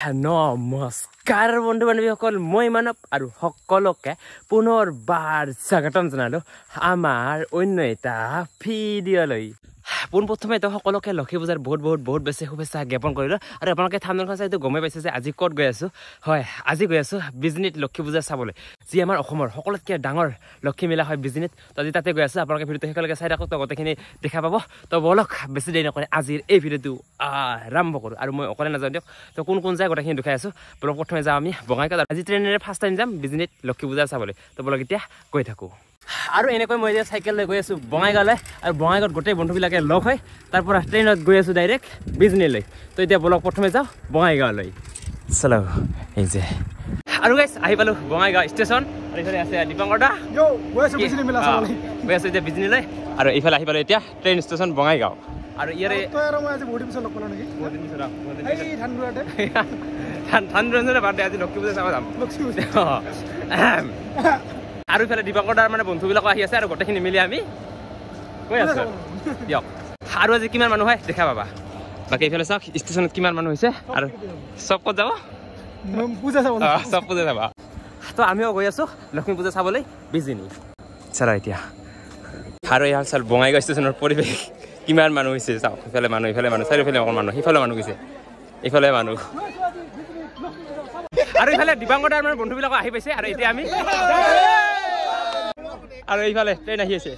নমস্কাৰ বন্ধু বান্ধৱীসকল মই মানৱ আৰু সকলোকে পুনৰবাৰ স্বাগতম জনালো আমাৰ অন্য এটা ভিডিঅ'লৈ পোনপ্ৰথমে তো সকলোকে লক্ষী পূজাৰ বহুত বেছি শুভেচ্ছা জ্ঞাপন কৰিলো আৰু আপোনালোকে থামনেলখন চাই গমেই পাইছে যে আজি ক'ত গৈ আছো হয় আজি গৈ আছো বিজনীত লক্ষী পূজা চাবলৈ যি আমাৰ অসমৰ সকলোতকৈ ডাঙৰ লক্ষী মেলা হয় বিজনীত তো আজি তাতে গৈ আছো আপোনালোকে ভিডিঅ'টো শেষলৈকে চাই থাকক তো গোটেইখিনি দেখা পাব তো বলক বেছি দেৰি নকৰে আজিৰ এই ভিডিঅ'টো আৰম্ভ কৰোঁ আৰু মই অকলে নাযাওঁ দিয়ক তো কোন যায় গোটেইখিনি দেখাই আছো বলক প্ৰথমে যাওঁ আমি বঙাইগাঁও আজি ট্ৰেইনেৰে ফাৰ্ষ্ট টাইম যাম বিজনীত লক্ষী পূজা চাবলৈ তো বলক এতিয়া গৈ থাকোঁ আৰু এনেকৈ মই এতিয়া চাইকেল লৈ গৈ আছো বঙাইগাঁৱলৈ আৰু বঙাইগাঁৱত গোটেই বন্ধুবিলাকে লগ হৈ তাৰ পৰা ট্ৰেইনত গৈ আছো ডাইৰেক্ট বিজনীলৈ তো এতিয়া বলক প্ৰথমে যাওঁ বঙাইগাঁৱলৈ চলো এই যে আৰু গাইছ আহি পালো বঙাইগাঁও ষ্টেচন আৰু এইফালে আছে দীপাংকৰ দা গৈ আছো এতিয়া বিজনীলৈ আৰু এইফালে আহি পালো এতিয়া ট্ৰেইন ষ্টেচন বঙাইগাঁও আৰু ইয়াৰে ঠাণ্ডা বাৰ্থডে আজি লক্ষী পূজা চাব যাম আৰু ইফালে দীপাংকৰ দাৰ মানে বন্ধুবিলাকো আহি আছে আৰু গোটেইখিনি মিলি আমি গৈ আছো দিয়ক আৰু আজি কিমান মানুহ হয় দেখা পাবা বাকী এইফালে চাওক ষ্টেচনত কিমান মানুহ হৈছে আৰু চব ক'ত যাব চব পূজা যাবা তো আমিও গৈ আছো লক্ষ্মী পূজা চাবলৈ বিজনী চালা এতিয়া আৰু ইয়াৰ চাল বঙাইগাঁও ষ্টেচনৰ পৰিৱেশ কিমান মানুহ হৈছে চাওক ইফালে মানুহ চাৰিওফালে অকণ মানুহ সিফালে মানুহ গৈছে এইফালে মানুহ আৰু ইফালে দীপাংকৰ দাৰ মানে বন্ধুবিলাকো আহি পাইছে আৰু এতিয়া আমি আৰু এইফালে ট্ৰেইন আহি আছে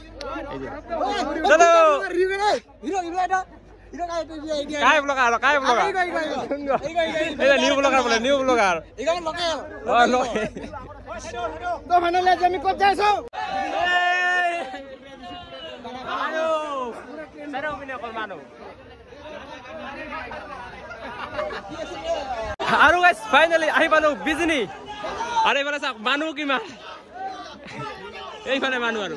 আৰু গাইছ ফাইনেলি আহি পালো বিজনী আৰু এইফালে চাওক মানুহ কিমান এইফালে মানুহ আৰু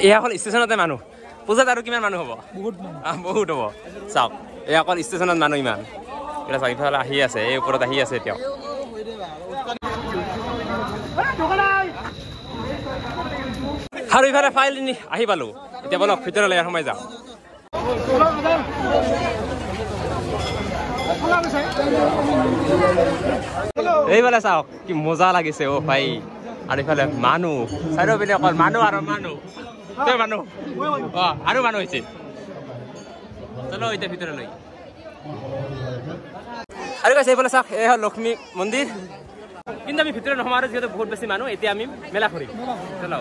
এয়া অকল ষ্টেচনতে মানুহ পূজাত আৰু কিমান মানুহ হ'ব বহুত হ'ব চাওক এয়া অকল ষ্টেচনত মানুহ ইমান এতিয়া চাওক ইফালে আহি আছে এই ওপৰত আহি আছে এতিয়াও আৰু ইফালে ফাইল আহি পালো এতিয়া বলক ভিতৰলৈ সোমাই যাওঁ এইফালে চাওক কি মজা লাগিছে অ ভাই আৰু ইফালে মানুহ চাৰিওপিনে অকল মানুহ আৰু মানুহ আৰু মানুহ হৈছে চলো এতিয়া ভিতৰলৈ আৰু কৈছে এইফালে চাওক এই হ'ল লক্ষ্মী মন্দিৰ কিন্তু আমি ভিতৰত নোসোমাওঁ আৰু যিহেতু বহুত বেছি মানুহ এতিয়া আমি মেলা কৰিম চলো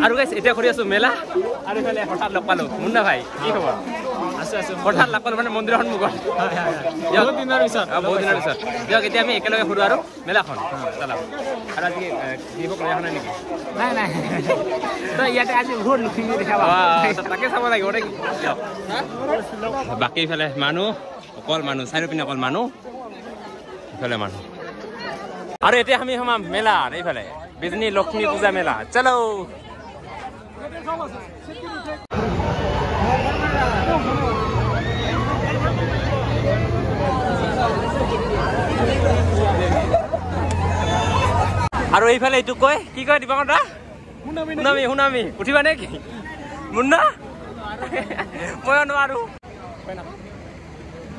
আৰু গাইছ এতিয়া কৰি আছো মেলা আৰু এইফালে হঠাৎ লগ পালো মুন্না ভাই কি খবৰ আছো হঠাৎ লগ পালো মানে মন্দিৰৰ সন্মুখত বহুত দিনৰ পিছত দিয়ক এতিয়া আমি একেলগে ফুৰো আৰু মেলাখন চলাও আৰু আজি দিবক লৈ অহা নাই নেকি নাই তই ইয়াতে আজি বহুত লক্ষ্মী দেখা পাবা তাকে চাব লাগিব নেকি বাকী ইফালে মানুহ অকল মানুহ চাৰিওপিনে অকল মানুহ ইফালে মানুহ আৰু এতিয়া আমি সোমাম মেলা এইফালে বিজনী লক্ষ্মী পূজা মেলা চলো আৰু এইফালে এইটো কয় কি কয় দীপাংকৰ দা শুনামি উঠিবা নে কি মুন্না মই নোৱাৰো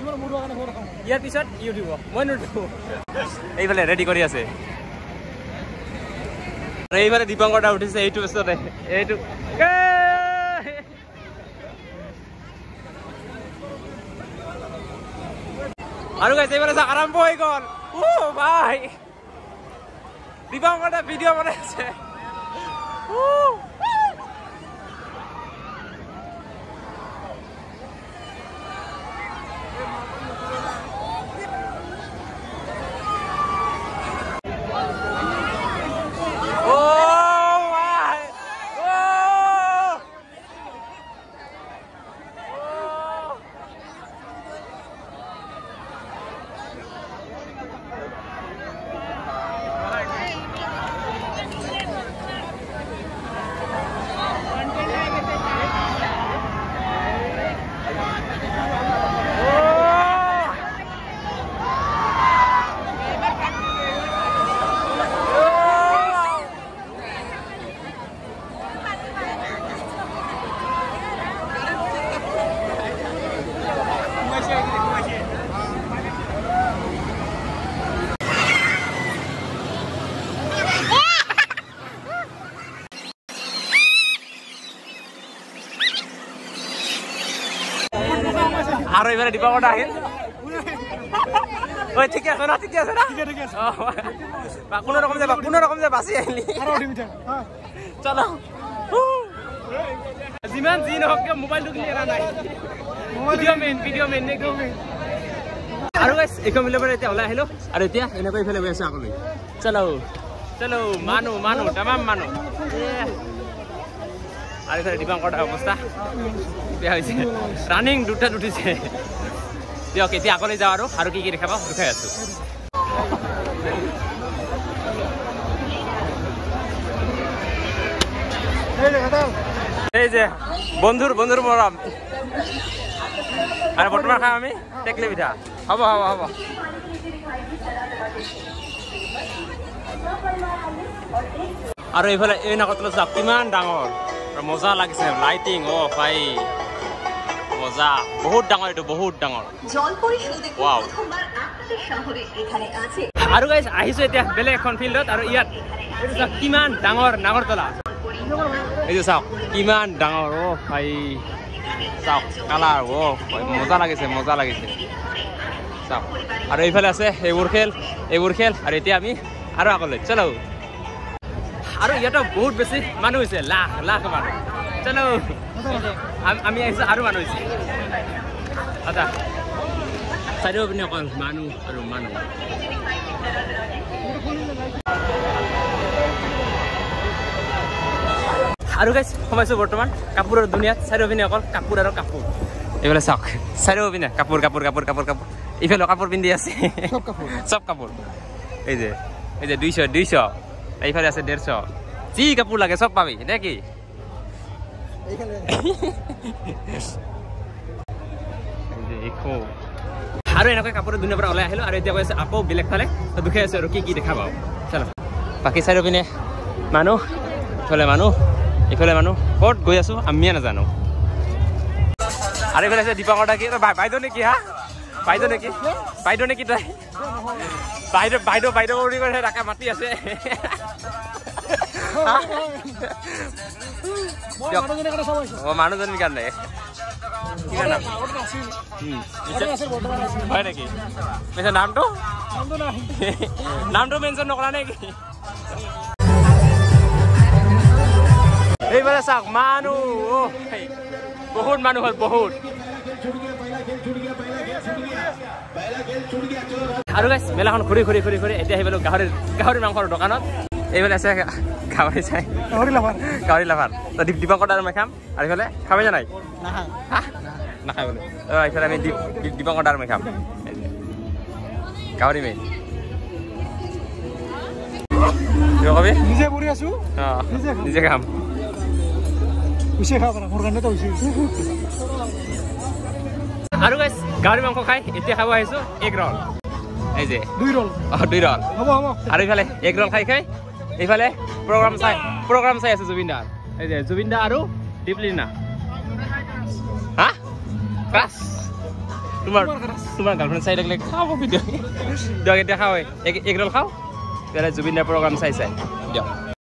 ইয়াৰ পিছত ই উঠিব মই নুঠো এইফালে ৰেডি কৰি আছে এইফালে দীপাংকৰ দা উঠিছে এইটো পিছতে এইটো আৰু গাইছে এইফালে আৰম্ভ হৈ গ'ল ভাই দীপাংকৰ দা ভিডিঅ' বনাই আছে আৰু এইফালে দীপকটা আহিল ঐ ঠিকে আছে না ঠিকে আছে না কোনো ৰকম যে বাচি আহিলি চলো যিমান যি নহওক মোবাইলটো ক্লিয়াৰ নাই ভিডিঅ' মেইন আৰু এইখন মিলৰ পৰা এতিয়া ওলাই আহিলো আৰু এতিয়া এনেকৈ ইফালে গৈ আছো আগলৈ চলো মানুহ তামাম মানুহ আৰু এইফালে দীপঙ্কৰৰ অৱস্থা বেয়া হৈছে ৰানিং দুটাত উঠিছে দিয়ক এতিয়া আগলৈ যাওঁ আৰু কি দেখাব দেখাই আছো এই যে বন্ধুৰ মৰম আৰু বৰ্তমান খাম আমি টেকলি পিঠা হ'ব আৰু এইফালে এই নাকতলৈ চাওক কিমান ডাঙৰ মজা লাগিছে লাইটিং ভাই মজা বহুত ডাঙৰ এইটো বহুত ডাঙৰ আৰু গাইজ আহিছো এতিয়া বেলেগ এখন ফিল্ডত আৰু ইয়াত কিমান ডাঙৰ নাগৰতলা এই যে চাওক কিমান ডাঙৰ ভাই চাওক কালাৰ মজা লাগিছে চাওক আৰু এইফালে আছে এইবোৰ খেল আৰু এতিয়া আমি আৰু আগলৈ চলো আৰু ইয়াতো বহুত বেছি মানুহ হৈছে লাখ মানুহ চলো আমি আহিছো আৰু মানুহ হৈছে আচ্ছা চাৰিও পিনে অকল মানুহ আৰু গাইজ সোমাইছো বৰ্তমান কাপোৰৰ দুনিয়াত চাৰিও পিনে অকল কাপোৰ এইফালে চাওক চাৰিও পিনে কাপোৰ ইফালে কাপোৰ পিন্ধি আছে চব কাপোৰ এই যে 200 এইফালে আছে 150 যি কাপোৰ লাগে চব পাবি নে কি আৰু এনেকৈ কাপোৰৰ দুনিয়াৰ পৰা ওলাই আহিলো আৰু এতিয়া কৈ আছে আকৌ বেলেগ ফালে দুখাই আছে আৰু কি দেখা পাওঁ চলো বাকী চাৰিও পিনে মানুহ ইফালে মানুহ ক'ত গৈ আছো আমিয়ে নাজানো আৰু এইফালে আছে দীপঙ্কৰ কি বাইদেউ নেকি বাইদেউ নেকি তই বাইদেউ বুলি কৈ তাকে মাতি আছে মানুহজনীৰ কাৰণে হয় নেকি নামটো মেনশ্যন নকৰা নেকি এইফালে চাওক মানুহ বহুত মানুহ হ'ল বহুত আৰু গাইজ মেলাখন ঘূৰি এতিয়া আহি পালো গাহৰি মাংসৰ দোকানত এইফালে আছে গাহৰি লাভাৰ দীপঙ্কৰ আৰু মই খাম আৰু এইফালে খাবি নাই নাখাই বোলে এইফালে আমি দীপঙ্কৰ আৰু মই খাম গাহৰি মেইন কবি নিজে খাম আৰু গাইজ গাহৰি মাংস খাই এতিয়া খাব আহিছো এগ ৰল এই যে 2 ৰল আৰু এইফালে এগ ৰল খাই এইফালে প্ৰগ্ৰাম চাই আছে জুবিন দাৰ এই যে জুবিন দা আৰু দীপলিনা তোমাৰ গাৰ্লফ্ৰেণ্ড চাই থাকিলে খাব ভিডিঅ' দিয়ক এতিয়া খাওঁ এগ ৰল খাওঁ জুবিন দাৰ প্ৰগ্ৰাম চাই দিয়ক